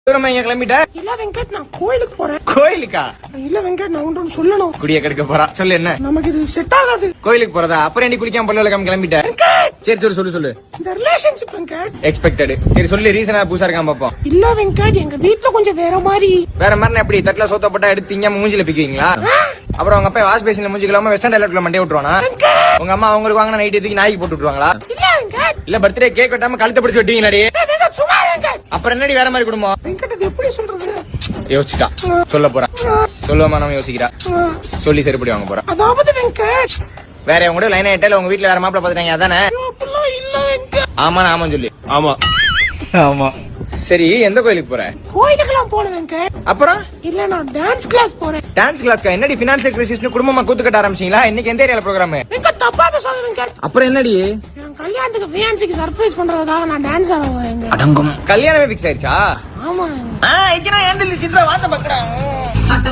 தூரமா எங்க கிளம்பிட்ட? இல்ல வெங்கட், நான் கோயிலுக்கு போறேன். கோயிலுக்கா? இல்ல வெங்கட், நான் ஒன்று சொல்லணும். குடிய கெடுக்க போறா, சொல்லு என்ன? நமக்கு இது செட் ஆகாது. கோயிலுக்கு போறதா? அப்புறம் நீ குளிக்காம பல்ல விளக்காம கிளம்பிட்ட? சரி சொல்லு. இந்த ரிலேஷன்ஷிப் வெங்கட் எக்ஸ்பெக்டட். சரி சொல்லு, ரீசனா புதுசா இருக்காம பாப்போம். இல்ல வெங்கட், எங்க வீட்டுல கொஞ்சம் வேற மாதிரி. வேற மாதிரி எப்படி? தட்டுல சோத்த போட்டா எடுத்து திங்காம மூஞ்சில பிக்குவீங்களா? அப்புறம் உங்க அப்பா வாஷ் பேசின மூஞ்சிக்கலாம வெஸ்டர்ன் டைலர்ல மண்டே விட்டுருவானா? உங்க அம்மா அவங்களுக்கு வாங்கின நைட் எதுக்கு நாய்க்கு போட்டு விட்டுருவாங்களா? இல்ல வெங்கட், இல்ல பர்த்டே கேக் வெட்டாம கழுத்தை பிடிச்சு வெட்டுவீங்களாடி? சும்மா வெங்கட். அப்புறம் என்னடி வேற மாதிரி குடும்பம்? வெங்கட், அது எப்படி சொல்றது? யோசிச்சுட்டா சொல்ல போறா. சொல்லுவாம நம்ம யோசிக்கிறா. சொல்லி சரிப்படி வாங்க போறா. அதாவது வெங்கட், வேற உங்க கூட லைன் ஆயிட்டால உங்க வீட்டுல வேற மாப்பிள்ள பாத்துட்டாங்க அதானே? அப்படிலாம் இல்ல வெங்கட். ஆமா சொல்லி. ஆமா சரி, எந்த கோயிலுக்கு போற? கோயிலுக்கெல்லாம் போல வெங்கட். அப்புறம் இல்ல, நான் டான்ஸ் கிளாஸ் போறேன். டான்ஸ் கிளாஸ்க்கா? என்னடி பினான்சியல் கிரைசிஸ் குடும்பமா கூத்து கட்ட ஆரம்பிச்சீங்களா? இன்னைக்கு எந்த ஏரியால ப்ரோகிராம்? வெங்கட், தப்பா பேசாத வெங்கட். அப்புறம் என்னடி? என் கல்யாணத்துக்கு ஃபியான்சிக்கு சர்ப்ரைஸ் பண்றதுக்காக நான் டான்ஸ் ஆட போறேன். அடங்கும். கல்யாணமே ஃபிக்ஸ் ஆயிடுச்சா? ஆமா. வார்த்தை